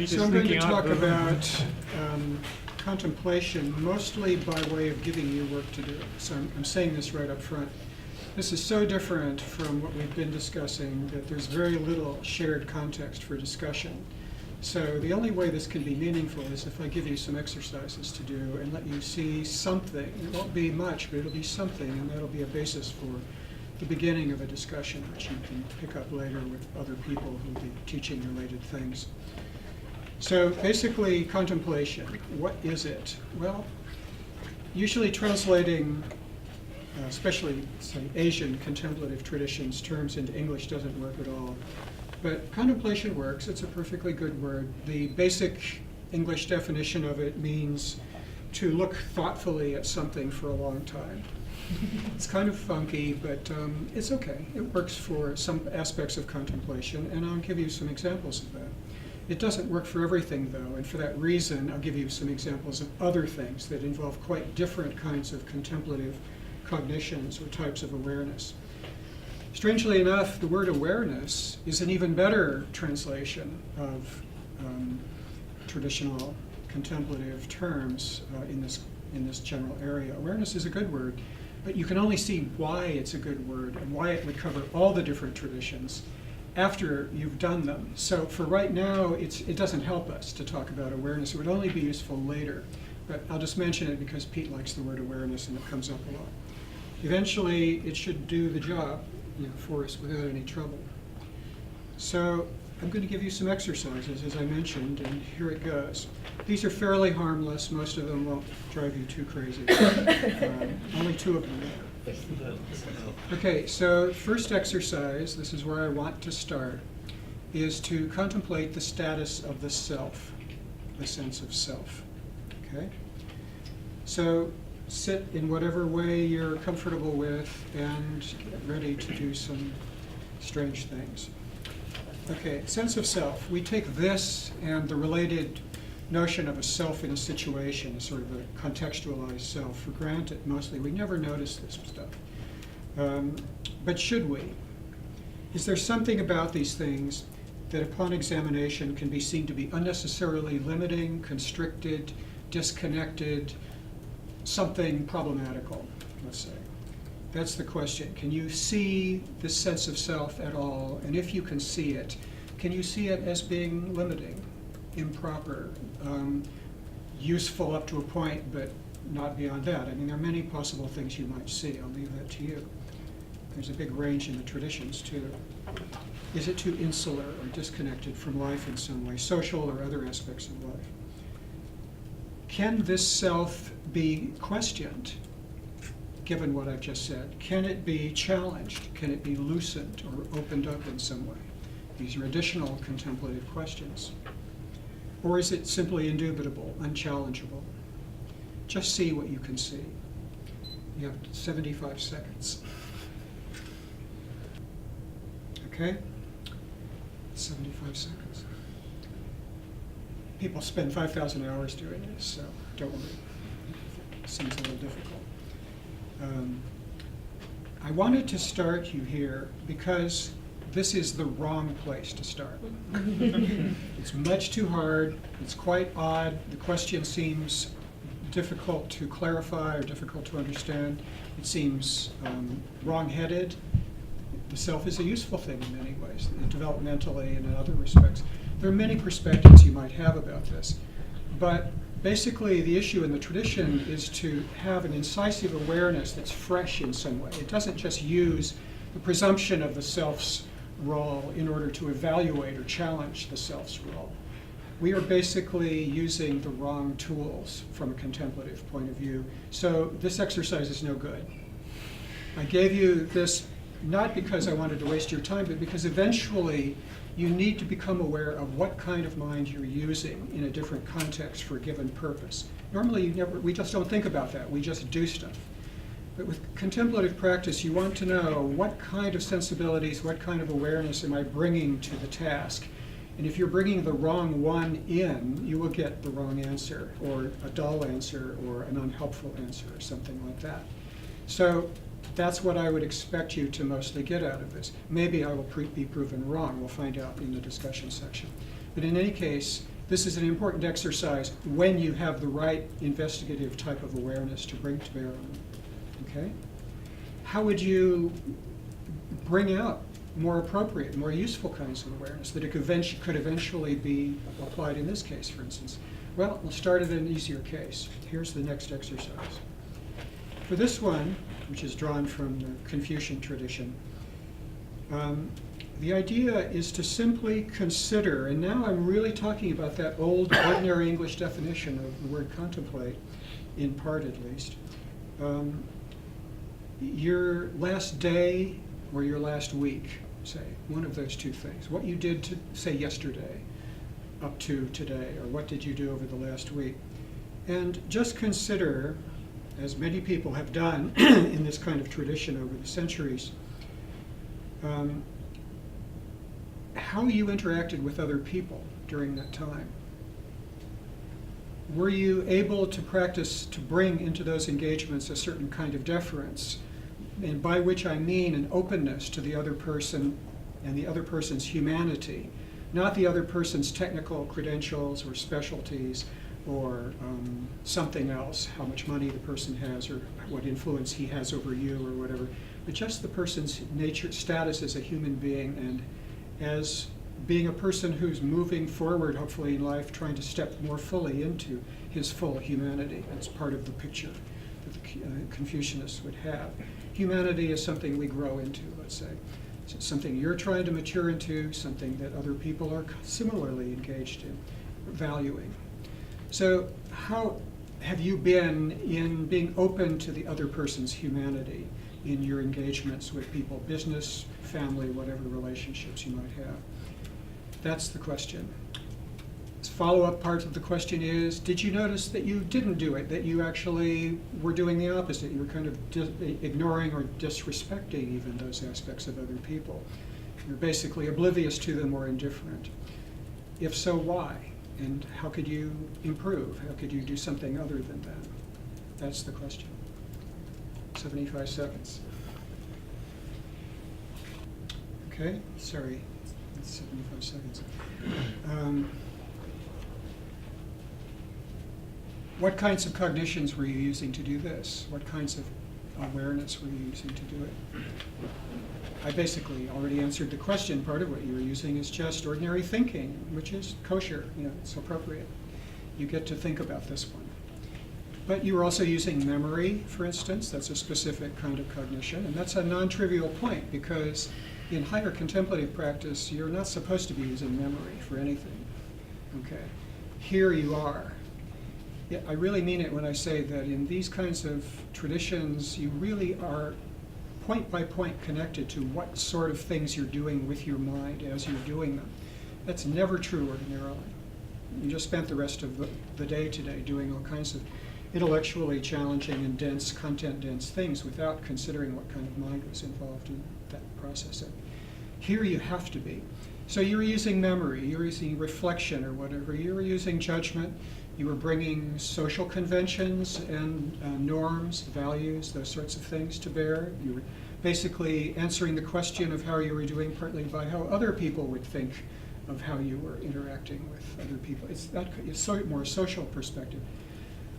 So I'm going to talk about contemplation, mostly by way of giving you work to do. So I'm saying this right up front. This is so different from what we've been discussing that there's very little shared context for discussion. So the only way this can be meaningful is if I give you some exercises to do and let you see something. It won't be much, but it'll be something, and that'll be a basis for the beginning of a discussion, which you can pick up later with other people who'll be teaching related things. So basically, contemplation, what is it? Well, usually translating, especially, say, Asian contemplative traditions terms into English doesn't work at all. But contemplation works. It's a perfectly good word. The basic English definition of it means to look thoughtfully at something for a long time. It's kind of funky, but it's okay. It works for some aspects of contemplation, and I'll give you some examples of that. It doesn't work for everything, though, and for that reason, I'll give you some examples of other things that involve quite different kinds of contemplative cognitions or types of awareness. Strangely enough, the word awareness is an even better translation of traditional contemplative terms in this general area. Awareness is a good word, but you can only see why it's a good word and why it would cover all the different traditions after you've done them. So for right now, it doesn't help us to talk about awareness. It would only be useful later. But I'll just mention it because Pete likes the word awareness and it comes up a lot. Eventually, it should do the job for us without any trouble. So I'm going to give you some exercises, as I mentioned, and here it goes. These are fairly harmless. Most of them won't drive you too crazy. Only two of them. Okay, so first exercise, this is where I want to start, is to contemplate the status of the self, the sense of self. Okay? So sit in whatever way you're comfortable with and get ready to do some strange things. Okay, sense of self. We take this and the related notion of a self in a situation, sort of a contextualized self, for granted mostly. We never notice this stuff. But should we? Is there something about these things that upon examination can be seen to be unnecessarily limiting, constricted, disconnected, something problematical, let's say? That's the question. Can you see this sense of self at all? And if you can see it, can you see it as being limiting, improper, useful up to a point, but not beyond that? I mean, there are many possible things you might see. I'll leave that to you. There's a big range in the traditions, too. Is it too insular or disconnected from life in some way, social or other aspects of life? Can this self be questioned, given what I've just said? Can it be challenged? Can it be loosened or opened up in some way? These are additional contemplative questions. Or is it simply indubitable, unchallengeable? Just see what you can see. You have 75 seconds. Okay? 75 seconds. People spend 5,000 hours doing this, so don't worry. It seems a little difficult. I wanted to start you here because this is the wrong place to start. It's much too hard. It's quite odd. The question seems difficult to clarify or difficult to understand. It seems wrong-headed. The self is a useful thing in many ways, developmentally and in other respects. There are many perspectives you might have about this. But basically, the issue in the tradition is to have an incisive awareness that's fresh in some way. It doesn't just use the presumption of the self's role in order to evaluate or challenge the self's role. We are basically using the wrong tools from a contemplative point of view. So this exercise is no good. I gave you this not because I wanted to waste your time, but because eventually you need to become aware of what kind of mind you're using in a different context for a given purpose. Normally, we just don't think about that. We just do stuff. But with contemplative practice, you want to know what kind of sensibilities, what kind of awareness am I bringing to the task. And if you're bringing the wrong one in, you will get the wrong answer, or a dull answer, or an unhelpful answer, or something like that. So that's what I would expect you to mostly get out of this. Maybe I will be proven wrong. We'll find out in the discussion section. But in any case, This is an important exercise when you have the right investigative type of awareness to bring to bear on them. Okay? How would you bring out more appropriate, more useful kinds of awareness that it could eventually be applied in this case, for instance? Well, we'll start at an easier case. Here's the next exercise. For this one, which is drawn from the Confucian tradition, the idea is to simply consider, and now I'm really talking about that old ordinary English definition of the word contemplate, in part at least, your last day or your last week, say, one of those two things. What you did to, say, yesterday up to today, or what did you do over the last week? And just consider, as many people have done in this kind of tradition over the centuries, how you interacted with other people during that time. Were you able to practice to bring into those engagements a certain kind of deference, and by which I mean an openness to the other person and the other person's humanity, not the other person's technical credentials or specialties or something else, how much money the person has or what influence he has over you or whatever, but just the person's nature, status as a human being and as being a person who's moving forward, hopefully in life, trying to step more fully into his full humanity. That's part of the picture that the Confucianists would have. Humanity is something we grow into, let's say. It's something you're trying to mature into, something that other people are similarly engaged in, valuing. So how have you been in being open to the other person's humanity in your engagements with people, business, family, whatever relationships you might have? That's the question. The follow-up part of the question is, did you notice that you didn't do it, that you actually were doing the opposite? You were kind of ignoring or disrespecting even those aspects of other people. You're basically oblivious to them or indifferent. If so, why? And how could you improve? How could you do something other than that? That's the question. 75 seconds. Okay, sorry, that's 75 seconds. What kinds of cognitions were you using to do this? What kinds of awareness were you using to do it? I basically already answered the question. Part of what you were using is just ordinary thinking, which is kosher, it's appropriate. You get to think about this one. But you were also using memory, for instance. That's a specific kind of cognition, and that's a non-trivial point because in higher contemplative practice, you're not supposed to be using memory for anything. Okay, here you are. Yeah, I really mean it when I say that in these kinds of traditions, you really are point by point connected to what sort of things you're doing with your mind as you're doing them. That's never true ordinarily. You just spent the rest of the day today doing all kinds of intellectually challenging and dense, content-dense things without considering what kind of mind was involved in that processing. Here you have to be. So you were using memory, you were using reflection or whatever, you were using judgment, you were bringing social conventions and norms, values, those sorts of things to bear. You were basically answering the question of how you were doing partly by how other people would think of how you were interacting with other people. It's more social perspective.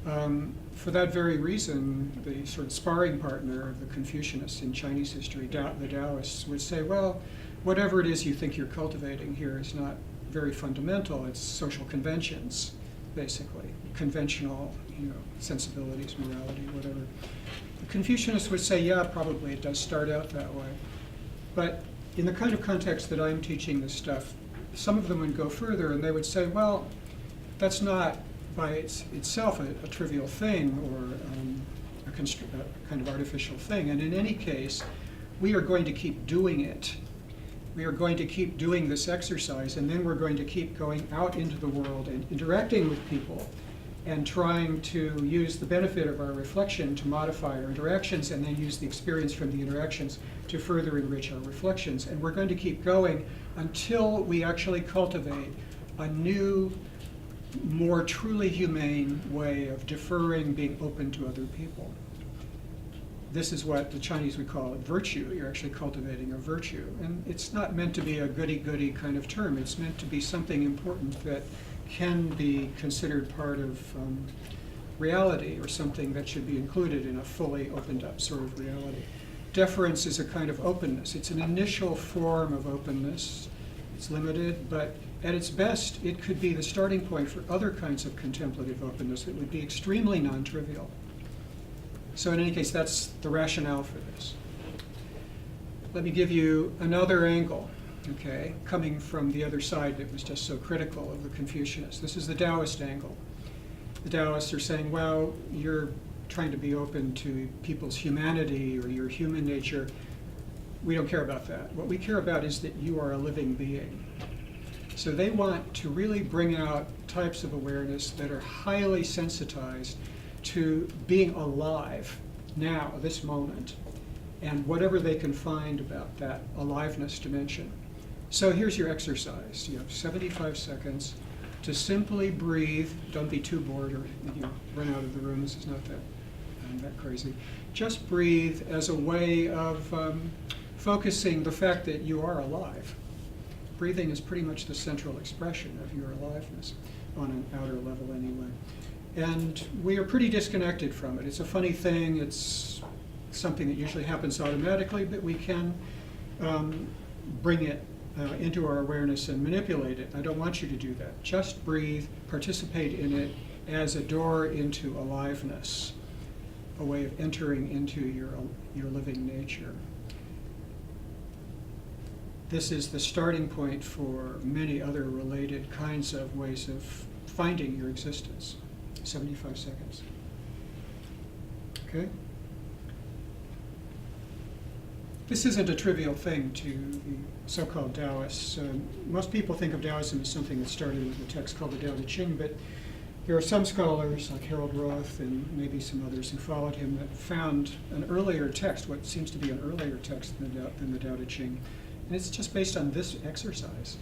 For that very reason, the sort of sparring partner of the Confucianists in Chinese history, the Taoists, would say, well, whatever it is you think you're cultivating here is not very fundamental. It's social conventions, basically, conventional, sensibilities, morality, whatever. The Confucianists would say, yeah, probably it does start out that way. But in the kind of context that I'm teaching this stuff, some of them would go further and they would say, well, that's not by itself a trivial thing or a kind of artificial thing. And in any case, we are going to keep doing it. We are going to keep doing this exercise, and then we're going to keep going out into the world and interacting with people and trying to use the benefit of our reflection to modify our interactions and then use the experience from the interactions to further enrich our reflections. And we're going to keep going until we actually cultivate a new, more truly humane way of deferring, being open to other people. This is what the Chinese would call a virtue. You're actually cultivating a virtue. And it's not meant to be a goody-goody kind of term. It's meant to be something important that can be considered part of reality, or something that should be included in a fully opened up sort of reality. Deference is a kind of openness. It's an initial form of openness. It's limited, but at its best, it could be the starting point for other kinds of contemplative openness that would be extremely non-trivial. So in any case, that's the rationale for this. Let me give you another angle, okay, coming from the other side that was just so critical of the Confucianists. This is the Taoist angle. The Taoists are saying, well, you're trying to be open to people's humanity or your human nature. We don't care about that. What we care about is that you are a living being. So they want to really bring out types of awareness that are highly sensitized to being alive now, this moment, and whatever they can find about that aliveness dimension. So here's your exercise. You have 75 seconds to simply breathe. Don't be too bored or run out of the room. This is not that crazy. Just breathe as a way of focusing the fact that you are alive. Breathing is pretty much the central expression of your aliveness, on an outer level anyway. And we are pretty disconnected from it. It's a funny thing. It's something that usually happens automatically, but we can bring it into our awareness and manipulate it. I don't want you to do that. Just breathe, participate in it as a door into aliveness, a way of entering into your living nature. This is the starting point for many other related kinds of ways of finding your existence. 75 seconds. Okay? This isn't a trivial thing to the so-called Taoists. Most people think of Taoism as something that started with a text called the Tao Te Ching, but there are some scholars, like Harold Roth and maybe some others who followed him, that found an earlier text, what seems to be an earlier text than the Tao Te Ching. And it's just based on this exercise.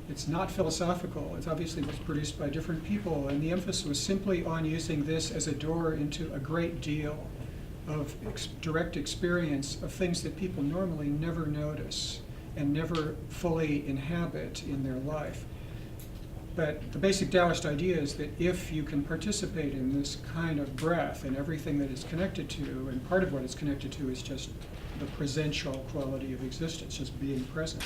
It's not philosophical. It obviously was produced by different people, and the emphasis was simply on using this as a door into a great deal of direct experience of things that people normally never notice and never fully inhabit in their life. But the basic Taoist idea is that if you can participate in this kind of breath and everything that it's connected to, and part of what it's connected to is just the presential quality of existence, just being present,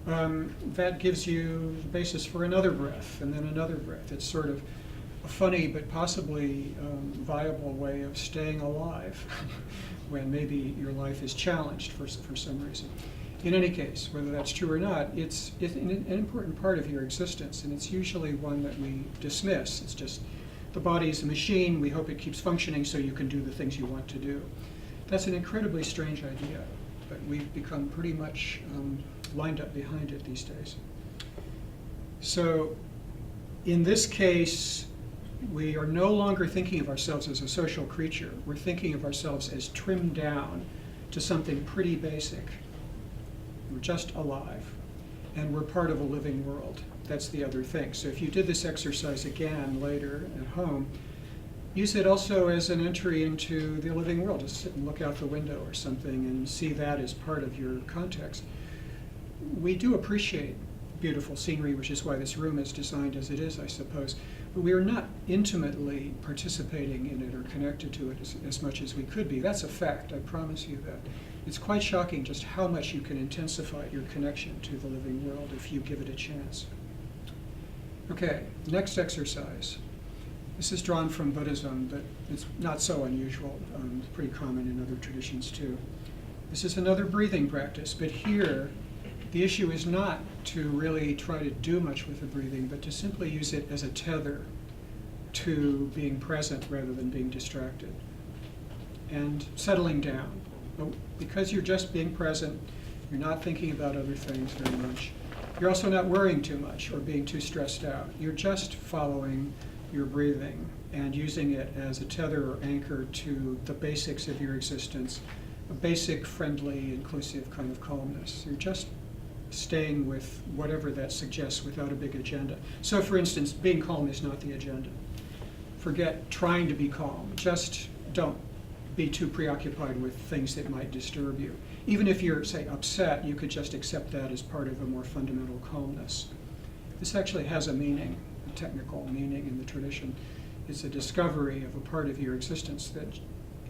that gives you the basis for another breath and then another breath. It's sort of a funny but possibly viable way of staying alive when maybe your life is challenged for some reason. In any case, whether that's true or not, it's an important part of your existence, and it's usually one that we dismiss. It's just the body is a machine. We hope it keeps functioning so you can do the things you want to do. That's an incredibly strange idea, but we've become pretty much lined up behind it these days. So in this case, we are no longer thinking of ourselves as a social creature. We're thinking of ourselves as trimmed down to something pretty basic. We're just alive, and we're part of a living world. That's the other thing. So if you did this exercise again later at home, use it also as an entry into the living world. Just sit and look out the window or something and see that as part of your context. We do appreciate beautiful scenery, which is why this room is designed as it is, I suppose. But we are not intimately participating in it or connected to it as much as we could be. That's a fact, I promise you that. It's quite shocking just how much you can intensify your connection to the living world if you give it a chance. Okay, next exercise. This is drawn from Buddhism, but it's not so unusual. It's pretty common in other traditions too. This is another breathing practice, but here the issue is not to really try to do much with the breathing, but to simply use it as a tether to being present rather than being distracted and settling down. But because you're just being present, you're not thinking about other things very much. You're also not worrying too much or being too stressed out. You're just following your breathing and using it as a tether or anchor to the basics of your existence, a basic, friendly, inclusive kind of calmness. You're just staying with whatever that suggests without a big agenda. So for instance, being calm is not the agenda. Forget trying to be calm. Just don't be too preoccupied with things that might disturb you. Even if you're, say, upset, you could just accept that as part of a more fundamental calmness. This actually has a meaning, a technical meaning in the tradition. It's a discovery of a part of your existence that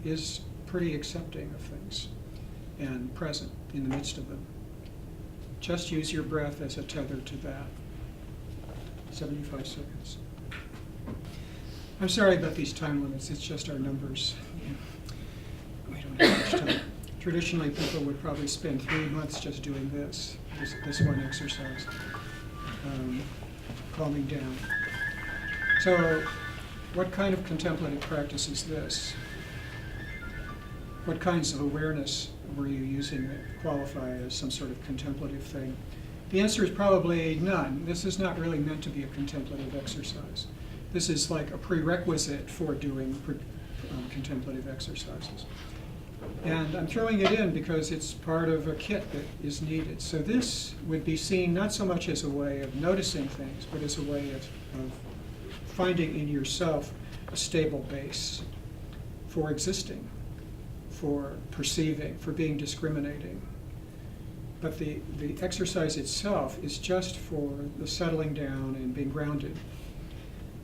is pretty accepting of things and present in the midst of them. Just use your breath as a tether to that. 75 seconds. I'm sorry about these time limits, it's just our numbers. We don't have much time. Traditionally, people would probably spend 3 months just doing this one exercise, calming down. So, what kind of contemplative practice is this? What kinds of awareness were you using that qualify as some sort of contemplative thing? The answer is probably none. This is not really meant to be a contemplative exercise. This is like a prerequisite for doing contemplative exercises. And I'm throwing it in because it's part of a kit that is needed. So this would be seen not so much as a way of noticing things, but as a way of finding in yourself a stable base for existing, for perceiving, for being discriminating. But the exercise itself is just for the settling down and being grounded.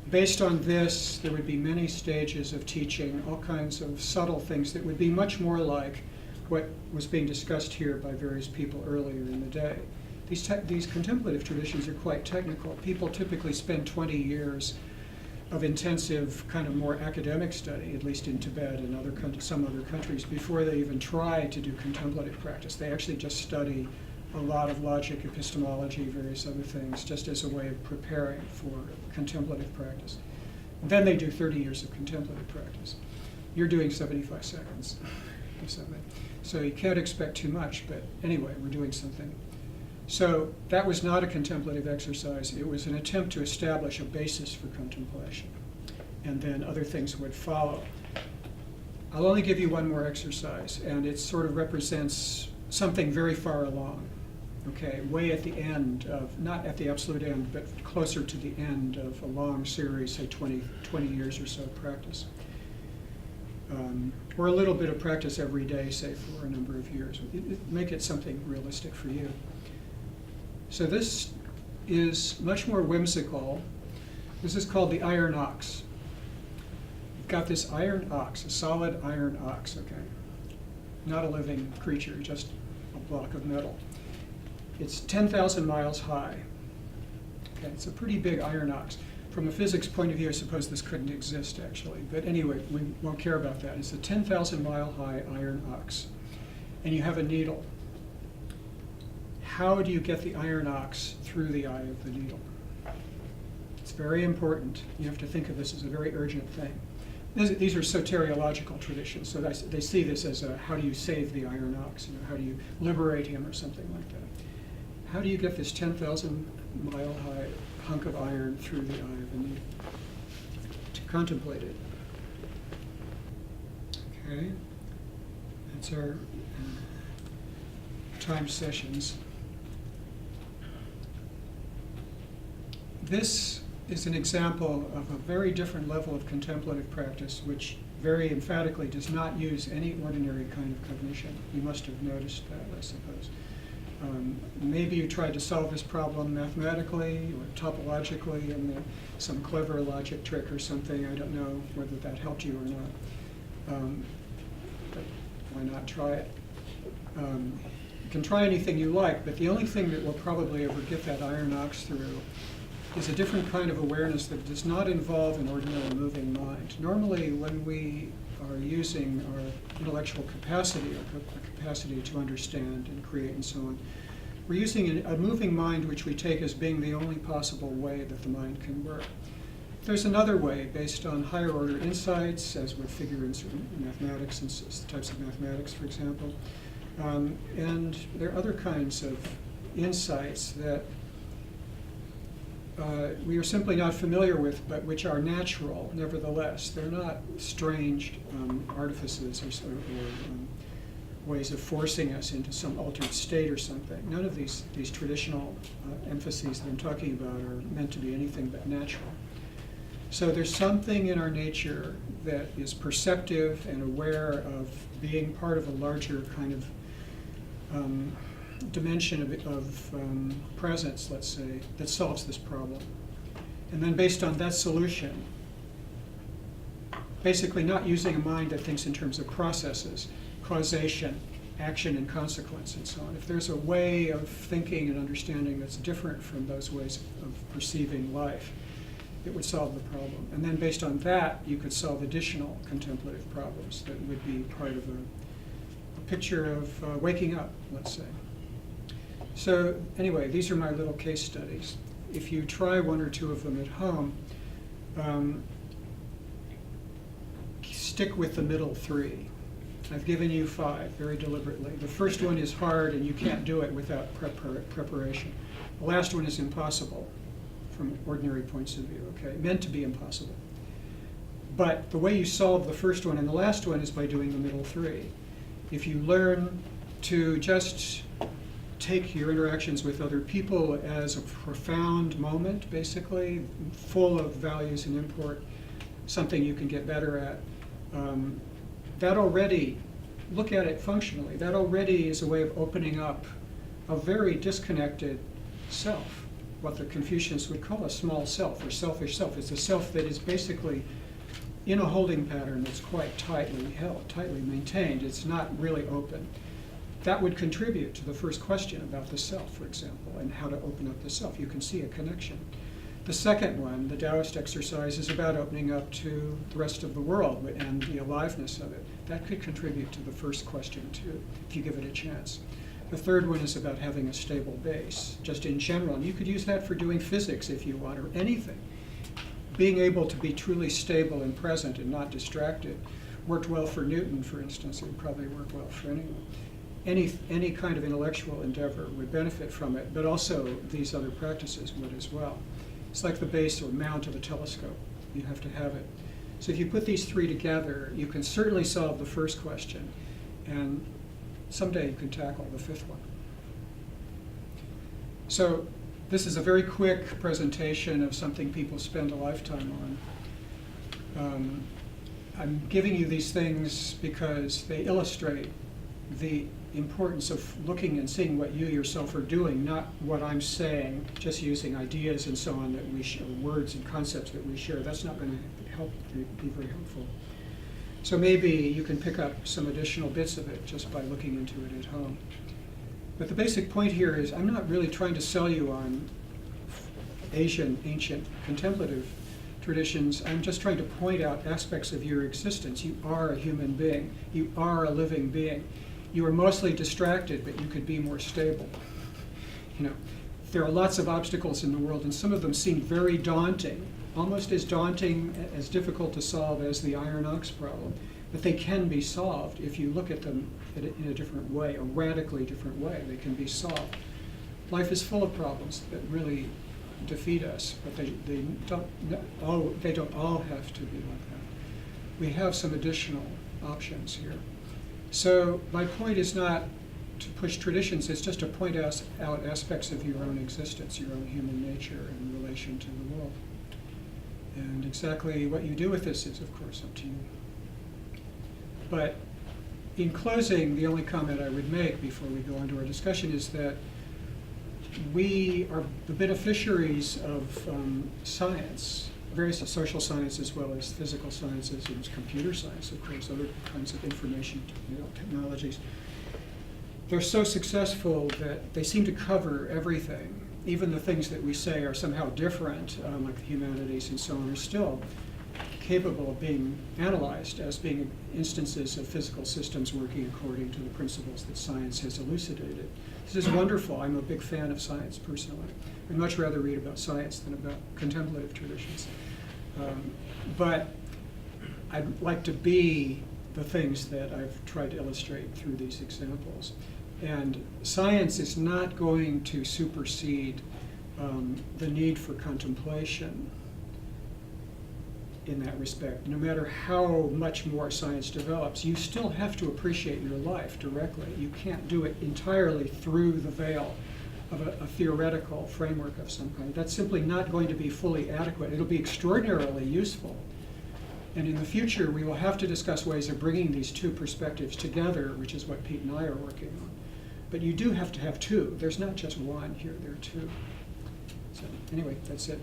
Based on this, there would be many stages of teaching, all kinds of subtle things that would be much more like what was being discussed here by various people earlier in the day. These contemplative traditions are quite technical. People typically spend 20 years of intensive, kind of more academic study, at least in Tibet and some other countries, before they even try to do contemplative practice. They actually just study a lot of logic, epistemology, various other things, just as a way of preparing for contemplative practice. And then they do 30 years of contemplative practice. You're doing 75 seconds or something. So you can't expect too much, but anyway, we're doing something. So that was not a contemplative exercise. It was an attempt to establish a basis for contemplation. And then other things would follow. I'll only give you one more exercise, and it sort of represents something very far along. Okay, way at the end of, not at the absolute end, but closer to the end of a long series, say 20 years or so of practice. Or a little bit of practice every day, say for a number of years. Make it something realistic for you. So this is much more whimsical. This is called the iron ox. You've got this iron ox, a solid iron ox, okay? Not a living creature, just a block of metal. It's 10,000 miles high. Okay, it's a pretty big iron ox. From a physics point of view, I suppose this couldn't exist, actually. But anyway, we won't care about that. It's a 10,000 mile high iron ox. And you have a needle. How do you get the iron ox through the eye of the needle? It's very important. You have to think of this as a very urgent thing. These are soteriological traditions, so they see this as a, how do you save the iron ox? You know, how do you liberate him or something like that? How do you get this 10,000 mile high hunk of iron through the eye of the needle? To contemplate it. Okay, that's our time sessions. This is an example of a very different level of contemplative practice, which very emphatically does not use any ordinary kind of cognition. You must have noticed that, I suppose. Maybe you tried to solve this problem mathematically or topologically and some clever logic trick or something. I don't know whether that helped you or not. But why not try it? You can try anything you like, but the only thing that will probably ever get that iron ox through is a different kind of awareness that does not involve an ordinary moving mind. Normally, when we are using our intellectual capacity, or capacity to understand and create and so on, we're using a moving mind which we take as being the only possible way that the mind can work. There's another way based on higher order insights, as would figure in certain mathematics and types of mathematics, for example. And there are other kinds of insights that we are simply not familiar with, but which are natural, nevertheless. They're not strange artifices or ways of forcing us into some altered state or something. None of these traditional emphases that I'm talking about are meant to be anything but natural. So there's something in our nature that is perceptive and aware of being part of a larger kind of dimension of presence, let's say, that solves this problem. And then based on that solution, basically not using a mind that thinks in terms of processes, causation, action and consequence and so on. If there's a way of thinking and understanding that's different from those ways of perceiving life, it would solve the problem. And then based on that, you could solve additional contemplative problems that would be part of a picture of waking up, let's say. So anyway, these are my little case studies. If you try one or two of them at home, stick with the middle three. I've given you 5 very deliberately. The first one is hard and you can't do it without preparation. The last one is impossible from ordinary points of view, okay? Meant to be impossible. But the way you solve the first one and the last one is by doing the middle 3. If you learn to just take your interactions with other people as a profound moment, basically, full of values and import, something you can get better at, that already, look at it functionally, that already is a way of opening up a very disconnected self, what the Confucians would call a small self or selfish self. It's a self that is basically in a holding pattern that's quite tightly held, tightly maintained. It's not really open. That would contribute to the first question about the self, for example, and how to open up the self. You can see a connection. The second one, the Taoist exercise, is about opening up to the rest of the world and the aliveness of it. That could contribute to the first question too, if you give it a chance. The third one is about having a stable base, just in general. And you could use that for doing physics if you want, or anything. Being able to be truly stable and present and not distracted worked well for Newton, for instance. It would probably work well for anyone. Any kind of intellectual endeavor would benefit from it, but also these other practices would as well. It's like the base or mount of a telescope. You have to have it. So if you put these 3 together, you can certainly solve the first question, and someday you can tackle the 5th one. So this is a very quick presentation of something people spend a lifetime on. I'm giving you these things because they illustrate the importance of looking and seeing what you yourself are doing, not what I'm saying, just using ideas and so on that we share, words and concepts that we share. That's not going to help be very helpful. So maybe you can pick up some additional bits of it just by looking into it at home. But the basic point here is I'm not really trying to sell you on Asian ancient contemplative traditions. I'm just trying to point out aspects of your existence. You are a human being. You are a living being. You are mostly distracted, but you could be more stable. There are lots of obstacles in the world, and some of them seem very daunting, almost as daunting, as difficult to solve as the iron ox problem. But they can be solved if you look at them in a different way, a radically different way. They can be solved. Life is full of problems that really defeat us, but they don't all have to be like that. We have some additional options here. So my point is not to push traditions, it's just to point out aspects of your own existence, your own human nature in relation to the world. And exactly what you do with this is, of course, up to you. But in closing, the only comment I would make before we go on to our discussion is that we are the beneficiaries of science, various social science as well as physical sciences and computer science, of course, other kinds of information technologies. They're so successful that they seem to cover everything. Even the things that we say are somehow different, like the humanities and so on, are still capable of being analyzed as being instances of physical systems working according to the principles that science has elucidated. This is wonderful. I'm a big fan of science personally. I'd much rather read about science than about contemplative traditions. But I'd like to be the things that I've tried to illustrate through these examples. And science is not going to supersede the need for contemplation in that respect. No matter how much more science develops, you still have to appreciate your life directly. You can't do it entirely through the veil of a theoretical framework of some kind. That's simply not going to be fully adequate. It'll be extraordinarily useful. And in the future, we will have to discuss ways of bringing these two perspectives together, which is what Pete and I are working on. But you do have to have two. There's not just one here, there are two. So anyway, that's it.